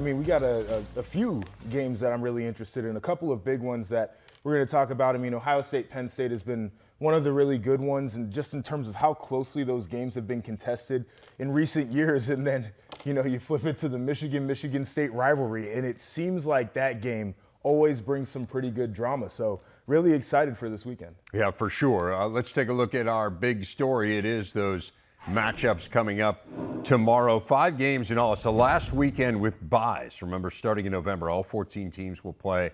I mean, we got a few games that I'm really interested in, a couple of big ones that we're going to talk about. I mean, Ohio State, Penn State has been one of the really good ones, and just in terms of how closely those games have been contested in recent years. And then, you flip it to the Michigan State rivalry, and it seems like that game always brings some pretty good drama. So really excited for this weekend. Yeah, for sure. Let's take a look at our big story. It is those matchups coming up tomorrow. 5 games in all. It's the last weekend with byes. Remember, starting in November, all 14 teams will play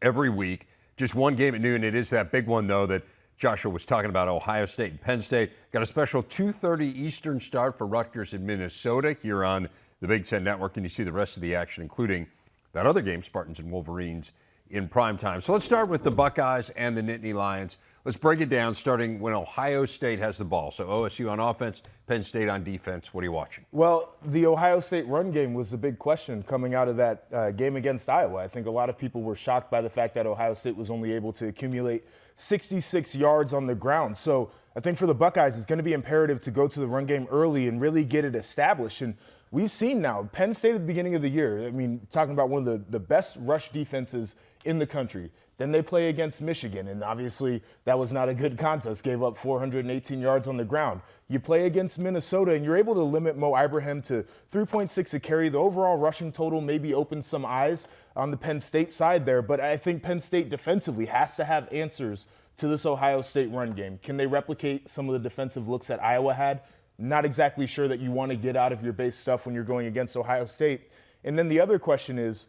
every week. Just one game at noon. It is that big one, though, that Joshua was talking about, Ohio State and Penn State. Got a special 2:30 Eastern start for Rutgers in Minnesota here on the Big Ten Network. And you see the rest of the action, including that other game, Spartans and Wolverines, in prime time. So let's start with the Buckeyes and the Nittany Lions. Let's break it down, starting when Ohio State has the ball. So OSU on offense, Penn State on defense. What are you watching? Well, the Ohio State run game was the big question coming out of that game against Iowa. I think a lot of people were shocked by the fact that Ohio State was only able to accumulate 66 yards on the ground. So I think for the Buckeyes, it's going to be imperative to go to the run game early and really get it established. And we've seen now, Penn State at the beginning of the year, I mean, talking about one of the best rush defenses in the country. Then they play against Michigan, and obviously that was not a good contest, gave up 418 yards on the ground. You play against Minnesota, and you're able to limit Mo Ibrahim to 3.6 a carry. The overall rushing total maybe opens some eyes on the Penn State side there, but I think Penn State defensively has to have answers to this Ohio State run game. Can they replicate some of the defensive looks that Iowa had? Not exactly sure that you want to get out of your base stuff when you're going against Ohio State. And then the other question is,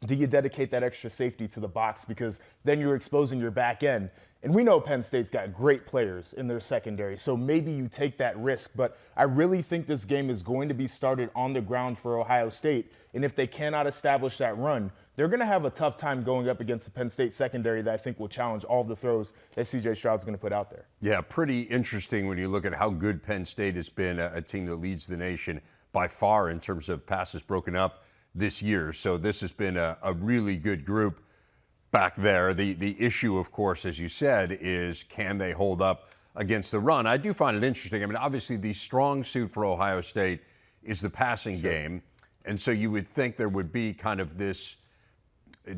do you dedicate that extra safety to the box? Because then you're exposing your back end. And we know Penn State's got great players in their secondary, so maybe you take that risk. But I really think this game is going to be started on the ground for Ohio State. And if they cannot establish that run, they're going to have a tough time going up against the Penn State secondary that I think will challenge all of the throws that C.J. Stroud's going to put out there. Yeah, pretty interesting when you look at how good Penn State has been, a team that leads the nation by far in terms of passes broken up this year. So this has been a really good group back there. The issue, of course, as you said, is can they hold up against the run? I do find it interesting. I mean, obviously the strong suit for Ohio State is the passing game. And so you would think there would be kind of this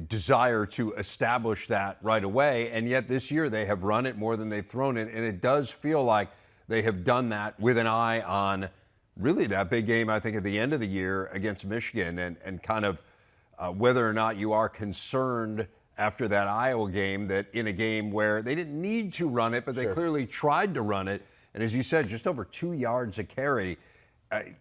desire to establish that right away. And yet this year they have run it more than they've thrown it. And it does feel like they have done that with an eye on really that big game, I think, at the end of the year against Michigan, and kind of whether or not you are concerned after that Iowa game that in a game where they didn't need to run it, but they clearly tried to run it. And as you said, just over 2 yards a carry.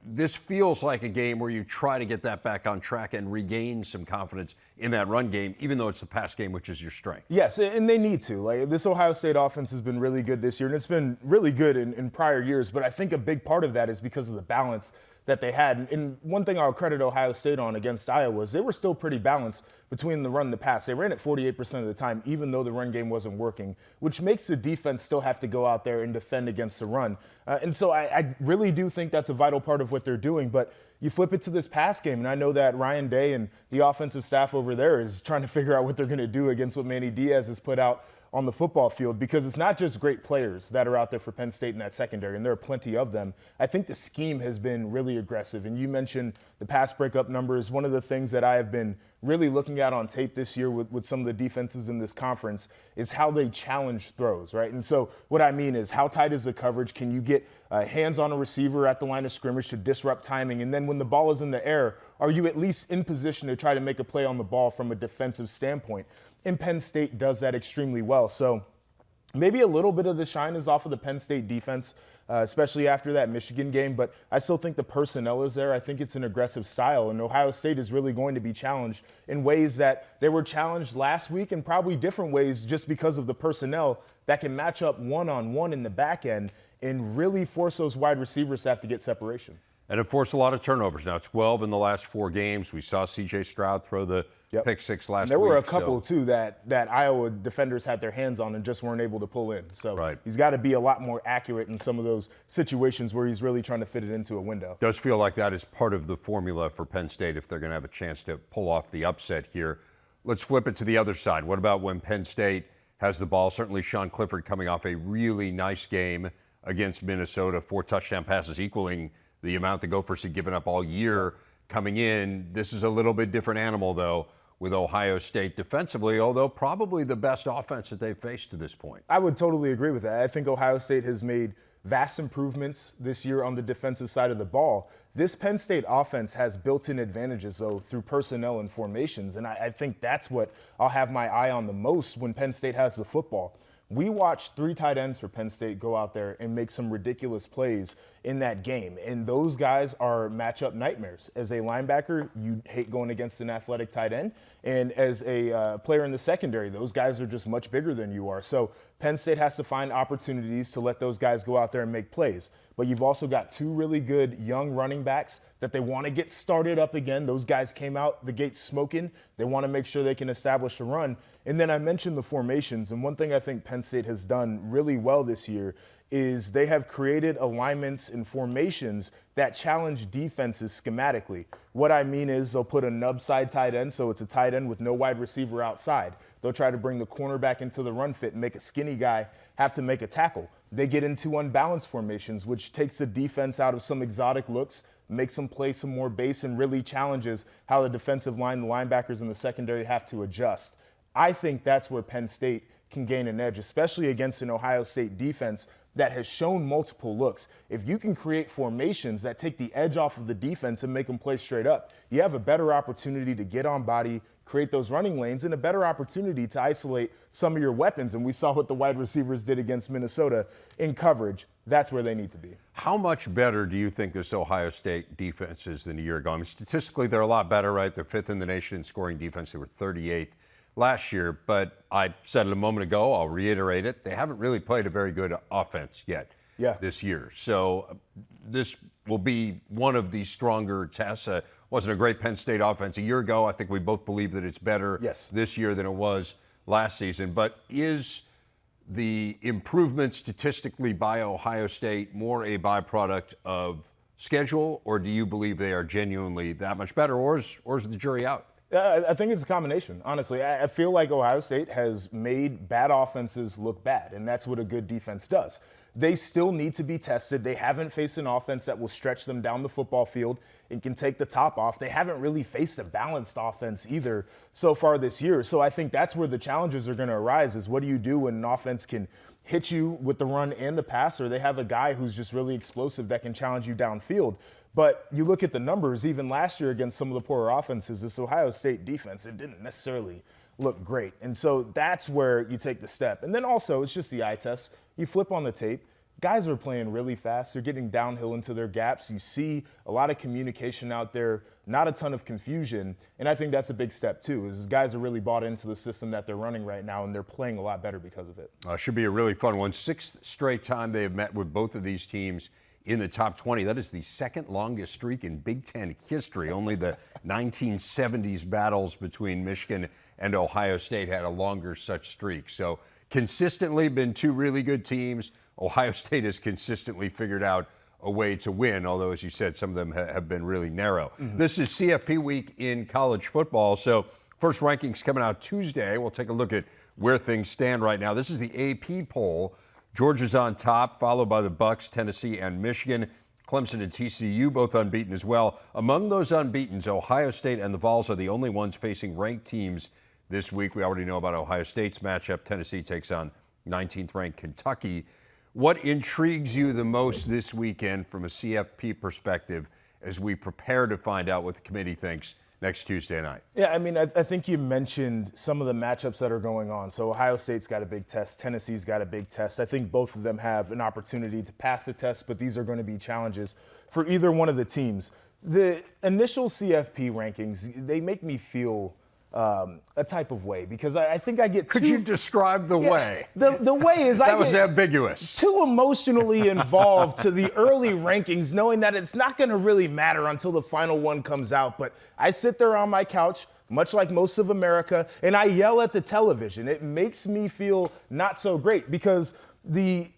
This feels like a game where you try to get that back on track and regain some confidence in that run game, even though it's the pass game, which is your strength. Yes, and they need to. Like, this Ohio State offense has been really good this year, and it's been really good in prior years. But I think a big part of that is because of the balance that they had. And one thing I'll credit Ohio State on against Iowa is they were still pretty balanced between the run and the pass. They ran it 48% of the time, even though the run game wasn't working, which makes the defense still have to go out there and defend against the run. And so I really do think that's a vital part of what they're doing. But you flip it to this pass game, and I know that Ryan Day and the offensive staff over there is trying to figure out what they're going to do against what Manny Diaz has put out on the football field, because it's not just great players that are out there for Penn State in that secondary, and there are plenty of them. I think the scheme has been really aggressive, and you mentioned the pass breakup numbers. One of the things that I have been really looking at on tape this year with some of the defenses in this conference is how they challenge throws, right? And so what I mean is, how tight is the coverage? Can you get hands on a receiver at the line of scrimmage to disrupt timing? And then when the ball is in the air, are you at least in position to try to make a play on the ball from a defensive standpoint? And Penn State does that extremely well. So maybe a little bit of the shine is off of the Penn State defense, especially after that Michigan game. But I still think the personnel is there. I think it's an aggressive style. And Ohio State is really going to be challenged in ways that they were challenged last week, and probably different ways just because of the personnel that can match up one-on-one in the back end and really force those wide receivers to have to get separation. And it forced a lot of turnovers. Now, 12 in the last 4 games. We saw C.J. Stroud throw the pick 6 last week. There were a couple, too, that Iowa defenders had their hands on and just weren't able to pull in. So he's got to be a lot more accurate in some of those situations where he's really trying to fit it into a window. Does feel like that is part of the formula for Penn State if they're going to have a chance to pull off the upset here. Let's flip it to the other side. What about when Penn State has the ball? Certainly Sean Clifford coming off a really nice game against Minnesota, 4 touchdown passes, equaling the amount the Gophers had given up all year coming in. This is a little bit different animal, though, with Ohio State defensively, although probably the best offense that they've faced to this point. I would totally agree with that. I think Ohio State has made vast improvements this year on the defensive side of the ball. This Penn State offense has built-in advantages, though, through personnel and formations, and I think that's what I'll have my eye on the most when Penn State has the football. We watched 3 tight ends for Penn State go out there and make some ridiculous plays in that game. And those guys are matchup nightmares. As a linebacker, you hate going against an athletic tight end. And as a player in the secondary, those guys are just much bigger than you are. So Penn State has to find opportunities to let those guys go out there and make plays. But you've also got 2 really good young running backs that they want to get started up again. Those guys came out the gate smoking. They want to make sure they can establish a run. And then I mentioned the formations. And one thing I think Penn State has done really well this year is they have created alignments and formations that challenge defenses schematically. What I mean is they'll put a nub side tight end, so it's a tight end with no wide receiver outside. They'll try to bring the cornerback into the run fit and make a skinny guy have to make a tackle. They get into unbalanced formations, which takes the defense out of some exotic looks, makes them play some more base, and really challenges how the defensive line, the linebackers, and the secondary have to adjust. I think that's where Penn State can gain an edge, especially against an Ohio State defense that has shown multiple looks. If you can create formations that take the edge off of the defense and make them play straight up, you have a better opportunity to get on body, create those running lanes, and a better opportunity to isolate some of your weapons. And we saw what the wide receivers did against Minnesota in coverage. That's where they need to be. How much better do you think this Ohio State defense is than a year ago? I mean, statistically, they're a lot better, right? They're 5th in the nation in scoring defense. They were 38th last year, but I said it a moment ago, I'll reiterate it, they haven't really played a very good offense yet this year. So this will be one of the stronger tests. Wasn't a great Penn State offense a year ago. I think we both believe that it's better this year than it was last season. But is the improvement statistically by Ohio State more a byproduct of schedule, or do you believe they are genuinely that much better, or is the jury out? I think it's a combination, honestly. I feel like Ohio State has made bad offenses look bad, and that's what a good defense does. They still need to be tested. They haven't faced an offense that will stretch them down the football field and can take the top off. They haven't really faced a balanced offense either so far this year. So I think that's where the challenges are going to arise, is what do you do when an offense can hit you with the run and the pass, or they have a guy who's just really explosive that can challenge you downfield. But you look at the numbers, even last year against some of the poorer offenses, this Ohio State defense, it didn't necessarily look great. And so that's where you take the step. And then also, it's just the eye test. You flip on the tape. Guys are playing really fast. They're getting downhill into their gaps. You see a lot of communication out there, not a ton of confusion. And I think that's a big step, too, is guys are really bought into the system that they're running right now, and they're playing a lot better because of it. Should be a really fun one. 6th straight time they have met with both of these teams in the top 20. That is the 2nd longest streak in Big Ten history. Only the 1970s battles between Michigan and Ohio State had a longer such streak. So consistently been 2 really good teams. Ohio State has consistently figured out a way to win, although, as you said, some of them have been really narrow. This is CFP week in college football. So first rankings coming out Tuesday. We'll take a look at where things stand right now. This is the AP poll. Georgia's on top, followed by the Bucks, Tennessee, and Michigan. Clemson and TCU both unbeaten as well. Among those unbeatens, Ohio State and the Vols are the only ones facing ranked teams this week. We already know about Ohio State's matchup. Tennessee takes on 19th-ranked Kentucky. What intrigues you the most this weekend from a CFP perspective as we prepare to find out what the committee thinks next Tuesday night? Yeah, I mean, I think you mentioned some of the matchups that are going on. So Ohio State's got a big test. Tennessee's got a big test. I think both of them have an opportunity to pass the test, but these are going to be challenges for either one of the teams. The initial CFP rankings, they make me feel a type of way, because I think I get Could you describe the way? The way is that was ambiguous. Too emotionally involved to the early rankings, knowing that it's not going to really matter until the final one comes out. But I sit there on my couch, much like most of America, and I yell at the television. It makes me feel not so great, because the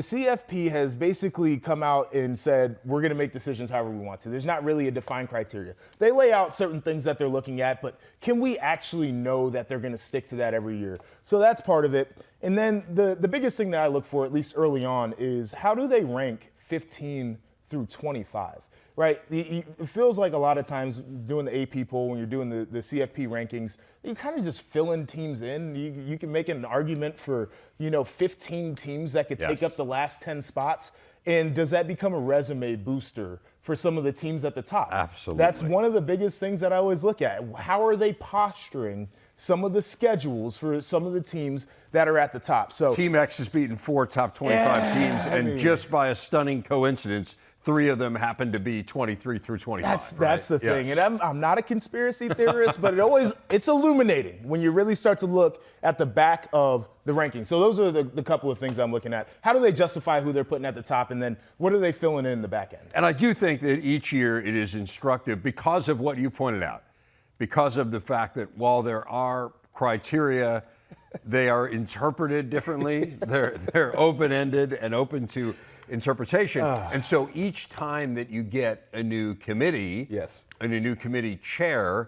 CFP has basically come out and said, we're going to make decisions however we want to. There's not really a defined criteria. They lay out certain things that they're looking at, but can we actually know that they're going to stick to that every year? So that's part of it. And then the biggest thing that I look for, at least early on, is how do they rank 15 through 25? right? It feels like a lot of times doing the AP poll, when you're doing the CFP rankings, you kind of just filling teams in. You can make an argument for, 15 teams that could take up the last 10 spots. And does that become a resume booster for some of the teams at the top? Absolutely. That's one of the biggest things that I always look at. How are they posturing some of the schedules for some of the teams that are at the top? So Team X has beaten 4 top 25 teams, and just by a stunning coincidence, 3 of them happen to be 23 through 25. That's the thing. And I'm not a conspiracy theorist, but it's illuminating when you really start to look at the back of the rankings. So those are the couple of things I'm looking at. How do they justify who they're putting at the top, and then what are they filling in the back end? And I do think that each year it is instructive because of what you pointed out, because of the fact that while there are criteria, they are interpreted differently. They're open-ended and open to interpretation. And so each time that you get a new committee and a new committee chair,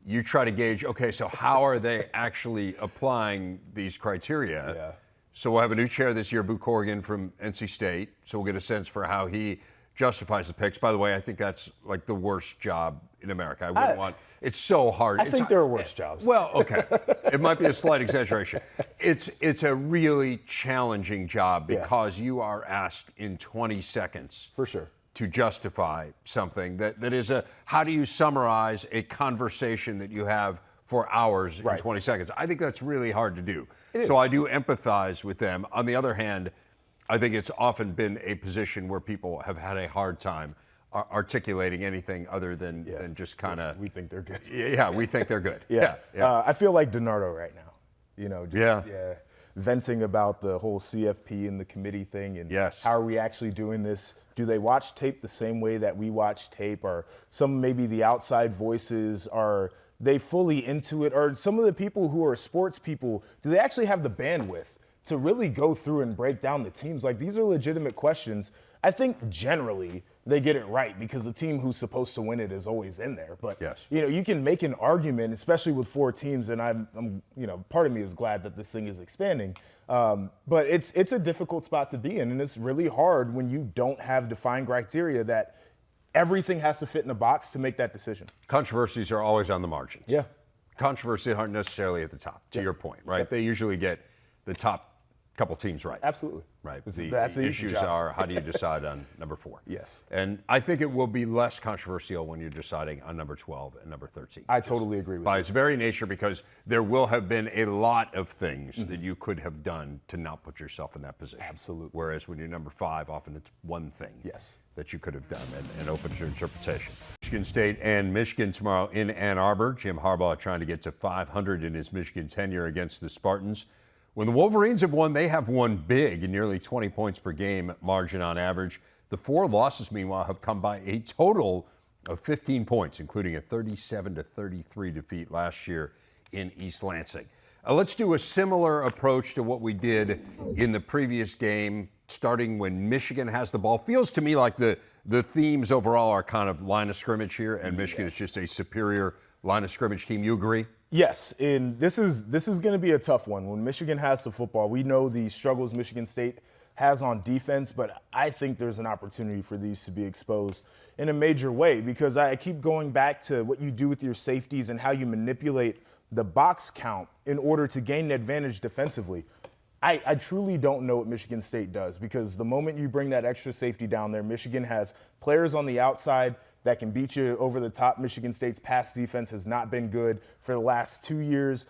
you try to gauge, okay, so how are they actually applying these criteria? Yeah. So we'll have a new chair this year, Boo Corrigan from NC State. So we'll get a sense for how he justifies the picks. By the way, I think that's like the worst job in America. I wouldn't want. It's so hard. I think there are worse jobs. Well, okay. It might be a slight exaggeration. It's a really challenging job because you are asked in 20 seconds. For sure. To justify something that is how do you summarize a conversation that you have for hours in 20 seconds? I think that's really hard to do. So I do empathize with them. On the other hand, I think it's often been a position where people have had a hard time articulating anything other than just kind of. We think they're good. Yeah, we think they're good. I feel like DiNardo right now. Venting about the whole CFP and the committee thing and how are we actually doing this? Do they watch tape the same way that we watch tape? Or some maybe the outside voices, are they fully into it? Or some of the people who are sports people, do they actually have the bandwidth to really go through and break down the teams? Like, these are legitimate questions. I think generally they get it right because the team who's supposed to win it is always in there. But you can make an argument, especially with 4 teams, and I'm part of me is glad that this thing is expanding. But it's a difficult spot to be in, and it's really hard when you don't have defined criteria that everything has to fit in a box to make that decision. Controversies are always on the margins. Yeah. Controversies aren't necessarily at the top, to your point, right? They usually get the top couple teams right. Absolutely. Right. That's the issues are, how do you decide on number 4? Yes. And I think it will be less controversial when you're deciding on number 12 and number 13. I totally agree with you. By its very nature, because there will have been a lot of things that you could have done to not put yourself in that position. Absolutely. Whereas when you're number 5, often it's one thing that you could have done and open to interpretation. Michigan State and Michigan tomorrow in Ann Arbor. Jim Harbaugh trying to get to 500 in his Michigan tenure against the Spartans. When the Wolverines have won, they have won big, in nearly 20 points per game margin on average. The 4 losses, meanwhile, have come by a total of 15 points, including a 37-33 defeat last year in East Lansing. Let's do a similar approach to what we did in the previous game, starting when Michigan has the ball. Feels to me like the themes overall are kind of line of scrimmage here, and Michigan is just a superior line of scrimmage team. You agree? Yes, and this is going to be a tough one. When Michigan has the football, we know the struggles Michigan State has on defense, but I think there's an opportunity for these to be exposed in a major way because I keep going back to what you do with your safeties and how you manipulate the box count in order to gain an advantage defensively. I truly don't know what Michigan State does because the moment you bring that extra safety down there, Michigan has players on the outside that can beat you over the top. Michigan State's pass defense has not been good for the last 2 years.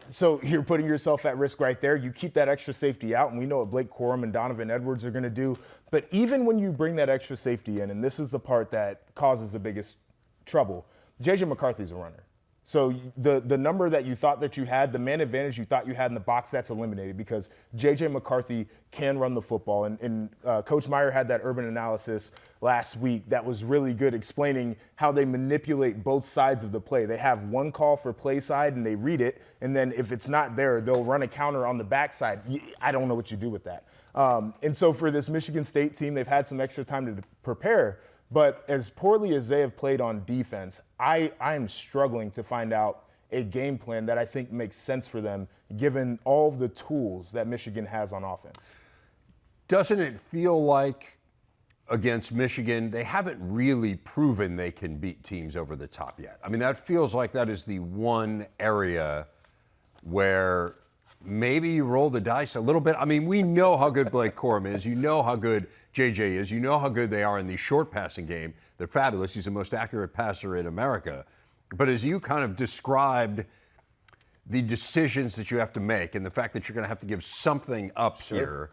So you're putting yourself at risk right there. You keep that extra safety out, and we know what Blake Corum and Donovan Edwards are going to do. But even when you bring that extra safety in, and this is the part that causes the biggest trouble, J.J. McCarthy's a runner. So the number that you thought that you had, the man advantage you thought you had in the box, that's eliminated because J.J. McCarthy can run the football. And Coach Meyer had that urban analysis last week that was really good, explaining how they manipulate both sides of the play. They have one call for play side, and they read it. And then if it's not there, they'll run a counter on the backside. I don't know what you do with that. And so for this Michigan State team, they've had some extra time to prepare. But as poorly as they have played on defense, I am struggling to find out a game plan that I think makes sense for them, given all of the tools that Michigan has on offense. Doesn't it feel like against Michigan, they haven't really proven they can beat teams over the top yet. I mean, that feels like that is the one area where maybe you roll the dice a little bit. I mean, we know how good Blake Corum is. You know how good JJ is. You know how good they are in the short passing game. They're fabulous. He's the most accurate passer in America. But as you kind of described the decisions that you have to make and the fact that you're going to have to give something up here,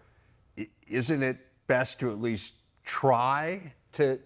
isn't it best to at least try to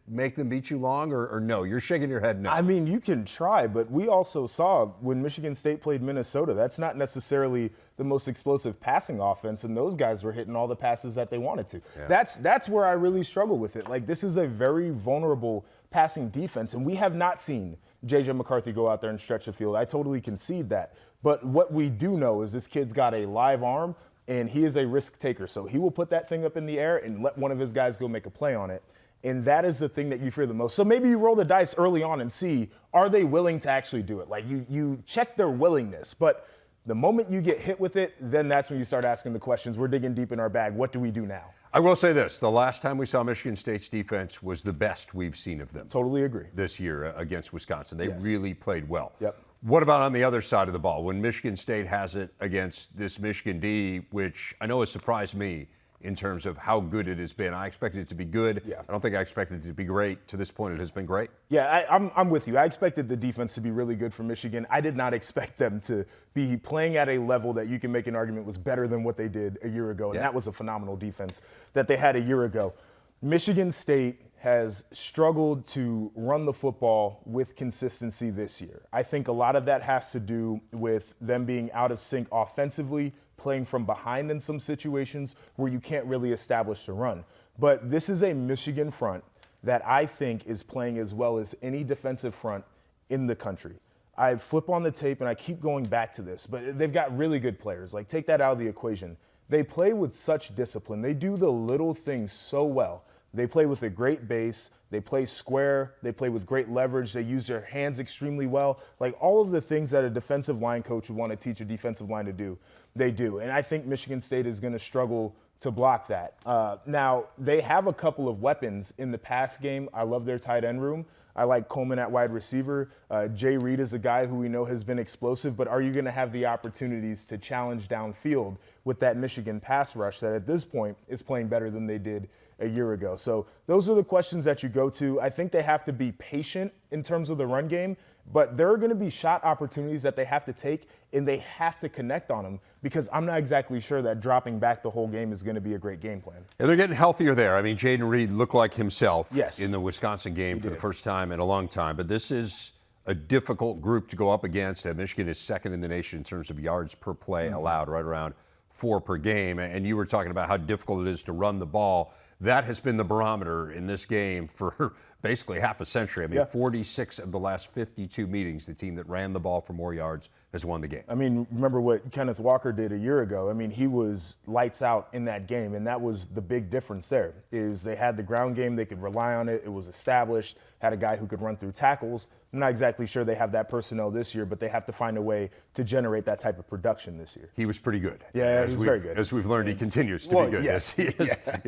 make them beat you long, or no? You're shaking your head no. I mean, you can try, but we also saw when Michigan State played Minnesota, that's not necessarily the most explosive passing offense, and those guys were hitting all the passes that they wanted to. Yeah. That's where I really struggle with it. Like, this is a very vulnerable passing defense, and we have not seen J.J. McCarthy go out there and stretch the field. I totally concede that. But what we do know is this kid's got a live arm, and he is a risk taker. So he will put that thing up in the air and let one of his guys go make a play on it. And that is the thing that you fear the most. So maybe you roll the dice early on and see, are they willing to actually do it? Like, you check their willingness. But the moment you get hit with it, then that's when you start asking the questions. We're digging deep in our bag. What do we do now? I will say this. The last time we saw Michigan State's defense was the best we've seen of them. Totally agree. This year against Wisconsin. They really played well. Yep. What about on the other side of the ball? When Michigan State has it against this Michigan D, which I know has surprised me in terms of how good it has been. I expected it to be good. Yeah. I don't think I expected it to be great. To this point, it has been great. Yeah, I'm with you. I expected the defense to be really good for Michigan. I did not expect them to be playing at a level that you can make an argument was better than what they did a year ago. And that was a phenomenal defense that they had a year ago. Michigan State has struggled to run the football with consistency this year. I think a lot of that has to do with them being out of sync offensively, playing from behind in some situations where you can't really establish the run. But this is a Michigan front that I think is playing as well as any defensive front in the country. I flip on the tape and I keep going back to this, but they've got really good players. Like, take that out of the equation. They play with such discipline. They do the little things so well. They play with a great base. They play square. They play with great leverage. They use their hands extremely well. Like, all of the things that a defensive line coach would want to teach a defensive line to do, they do. And I think Michigan State is going to struggle to block that. Now, they have a couple of weapons in the pass game. I love their tight end room. I like Coleman at wide receiver. Jay Reed is a guy who we know has been explosive, but are you going to have the opportunities to challenge downfield with that Michigan pass rush that at this point is playing better than they did a year ago? So those are the questions that you go to. I think they have to be patient in terms of the run game, but there are going to be shot opportunities that they have to take, and they have to connect on them, because I'm not exactly sure that dropping back the whole game is going to be a great game plan. And they're getting healthier there. I mean, Jaden Reed looked like himself in the Wisconsin game for the first time in a long time. But this is a difficult group to go up against. Michigan is second in the nation in terms of yards per play allowed, right around 4 per game. And you were talking about how difficult it is to run the ball. That has been the barometer in this game for basically half a century. I mean, 46 of the last 52 meetings, the team that ran the ball for more yards has won the game. I mean, remember what Kenneth Walker did a year ago. I mean, he was lights out in that game, and that was the big difference there, is they had the ground game. They could rely on it. It was established, had a guy who could run through tackles. I'm not exactly sure they have that personnel this year, but they have to find a way to generate that type of production this year. He was pretty good. Yeah, he was very good. As we've learned, he continues to be good. Yes. He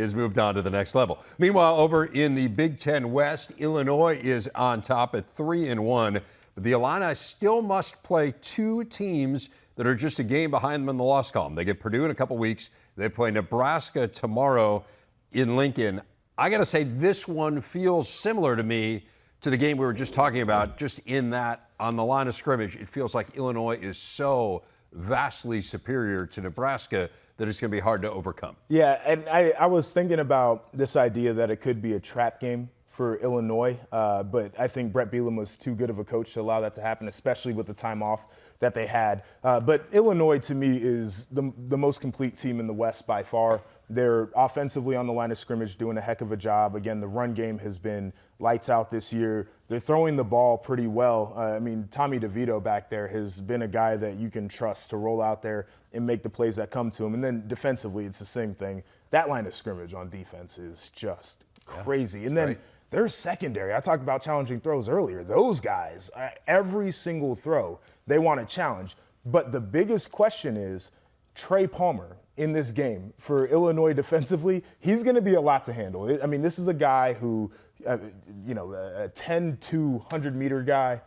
has moved on to the next level. Meanwhile, over in the Big Ten West, Illinois is on top at 3-1. But the Illini still must play two teams that are just a game behind them in the loss column. They get Purdue in a couple weeks. They play Nebraska tomorrow in Lincoln. I got to say, this one feels similar to me to the game we were just talking about, just in that on the line of scrimmage, it feels like Illinois is so vastly superior to Nebraska that it's going to be hard to overcome. Yeah, and I was thinking about this idea that it could be a trap game for Illinois, but I think Brett Bielema was too good of a coach to allow that to happen, especially with the time off that they had. But Illinois, to me, is the most complete team in the West by far. They're offensively on the line of scrimmage doing a heck of a job. Again, the run game has been lights out this year. They're throwing the ball pretty well. I mean, Tommy DeVito back there has been a guy that you can trust to roll out there and make the plays that come to him. And then defensively, it's the same thing. That line of scrimmage on defense is just crazy. And then their secondary, I talked about challenging throws earlier. Those guys, every single throw, they want to challenge. But the biggest question is Trey Palmer in this game for Illinois defensively, he's going to be a lot to handle. I mean, this is a guy who, a 10 to 100-meter guy,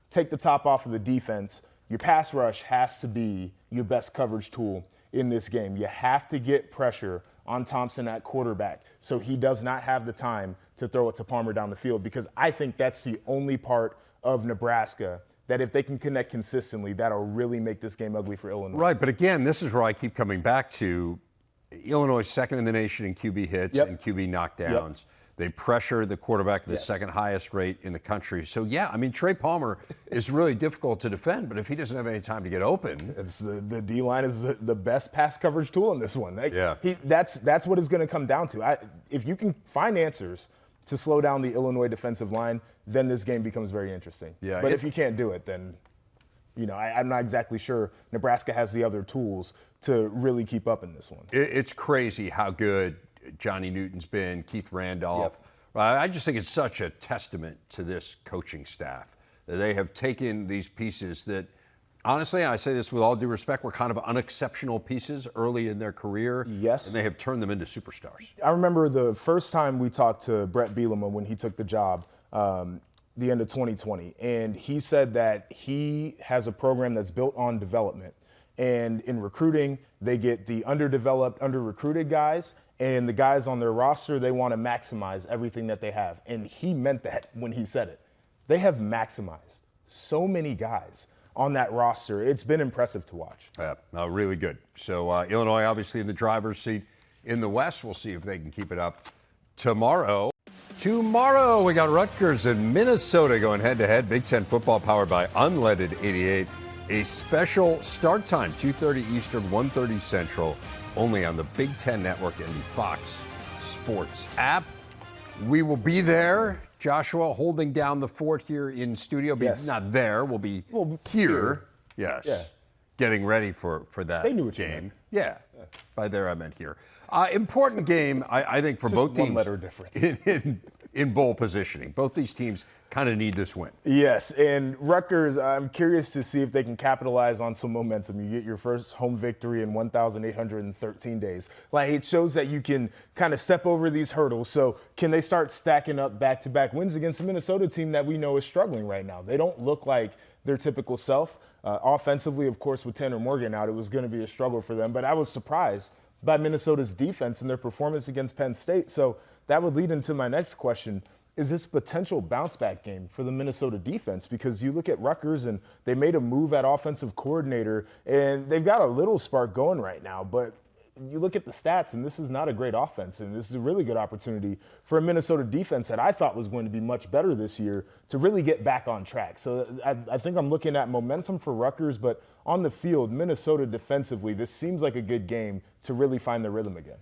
take the top off of the defense. Your pass rush has to be your best coverage tool in this game. You have to get pressure on Thompson at quarterback so he does not have the time to throw it to Palmer down the field, because I think that's the only part of Nebraska that if they can connect consistently, that'll really make this game ugly for Illinois. Right, but again, this is where I keep coming back to Illinois second in the nation in QB hits and QB knockdowns. Yep. They pressure the quarterback at the second highest rate in the country. So, yeah, I mean, Trey Palmer is really difficult to defend, but if he doesn't have any time to get open. It's the D-line is the best pass coverage tool in this one. That's what it's going to come down to. If you can find answers to slow down the Illinois defensive line, then this game becomes very interesting. Yeah, but if you can't do it, then, I'm not exactly sure Nebraska has the other tools to really keep up in this one. It's crazy how good Johnny Newton's been, Keith Randolph. Yep. I just think it's such a testament to this coaching staff that they have taken these pieces that, honestly, I say this with all due respect, were kind of unexceptional pieces early in their career. Yes. And they have turned them into superstars. I remember the first time we talked to Brett Bielema when he took the job, the end of 2020, and he said that he has a program that's built on development. And in recruiting, they get the underdeveloped, under-recruited guys, and the guys on their roster, they want to maximize everything that they have. And he meant that when he said it. They have maximized so many guys on that roster. It's been impressive to watch. Yeah, really good. So Illinois obviously in the driver's seat in the West. We'll see if they can keep it up tomorrow. Tomorrow we got Rutgers and Minnesota going head-to-head. Big Ten football powered by Unleaded 88. A special start time, 2:30 Eastern, 1:30 Central, only on the Big Ten Network and the Fox Sports app. We will be there, Joshua, holding down the fort here in studio. Yes. Not there, we'll be here. Yes. Yeah. Getting ready for that they knew what game. You meant. Yeah. By there I meant here. Important game, I think, for just both teams. One letter difference. In bowl positioning. Both these teams kind of need this win. Yes, and Rutgers, I'm curious to see if they can capitalize on some momentum. You get your first home victory in 1,813 days. Like, it shows that you can kind of step over these hurdles. So can they start stacking up back-to-back wins against the Minnesota team that we know is struggling right now? They don't look like their typical self. Offensively, of course, with Tanner Morgan out, it was going to be a struggle for them. But I was surprised by Minnesota's defense and their performance against Penn State. So that would lead into my next question. Is this a potential bounce-back game for the Minnesota defense? Because you look at Rutgers, and they made a move at offensive coordinator, and they've got a little spark going right now. But you look at the stats, and this is not a great offense, and this is a really good opportunity for a Minnesota defense that I thought was going to be much better this year to really get back on track. So I think I'm looking at momentum for Rutgers, but on the field, Minnesota defensively, this seems like a good game to really find their rhythm again.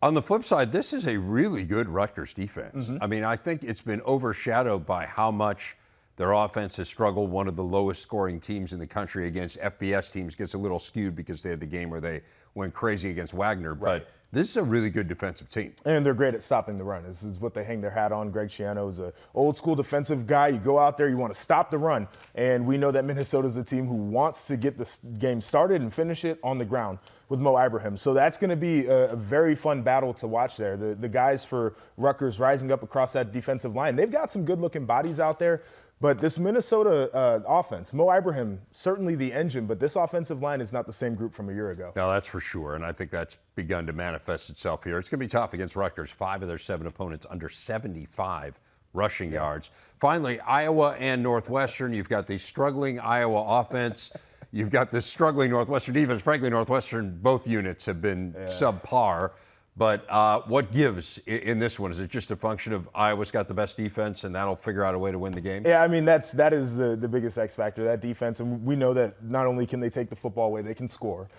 On the flip side, this is a really good Rutgers defense. Mm-hmm. I mean, I think it's been overshadowed by how much their offense has struggled. One of the lowest scoring teams in the country against FBS teams gets a little skewed because they had the game where they went crazy against Wagner. Right. But this is a really good defensive team. And they're great at stopping the run. This is what they hang their hat on. Greg Schiano is an old school defensive guy. You go out there, you want to stop the run. And we know that Minnesota's a team who wants to get this game started and finish it on the ground with Mo Ibrahim. So that's going to be a very fun battle to watch there. The guys for Rutgers rising up across that defensive line. They've got some good-looking bodies out there. But this Minnesota offense, Mo Ibrahim, certainly the engine, but this offensive line is not the same group from a year ago. No, that's for sure, and I think that's begun to manifest itself here. It's going to be tough against Rutgers. 5 of their 7 opponents under 75 rushing yards. Finally, Iowa and Northwestern. You've got the struggling Iowa offense. You've got this struggling Northwestern defense. Frankly, Northwestern, both units have been subpar. But what gives in this one? Is it just a function of Iowa's got the best defense and that'll figure out a way to win the game? Yeah, I mean, that is the biggest X factor, that defense. And we know that not only can they take the football away, they can score.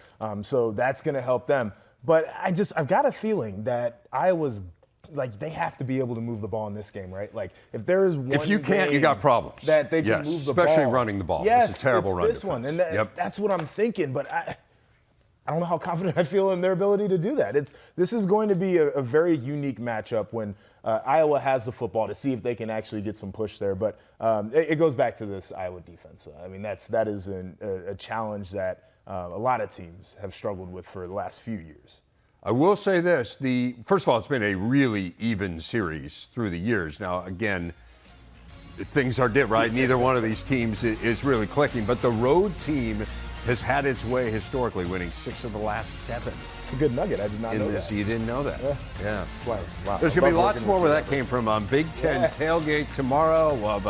So that's going to help them. But I've got a feeling that Iowa's, like, they have to be able to move the ball in this game, right? Like, if there is one if you can't, you got problems. That they can move the ball. Especially running the ball. Yes, it's a terrible run this defense. one. And that's what I'm thinking. But I don't know how confident I feel in their ability to do that. This is going to be a very unique matchup when Iowa has the football to see if they can actually get some push there. But it goes back to this Iowa defense. I mean, that is a challenge that a lot of teams have struggled with for the last few years. I will say this. First of all, it's been a really even series through the years. Now, again, things are different, right? Neither one of these teams is really clicking, but the road team has had its way historically, winning 6 of the last 7. It's a good nugget. I did not know that. You didn't know that? Yeah. Yeah. Wow. There's going to be lots more where that came from on Big Ten Tailgate tomorrow. Well,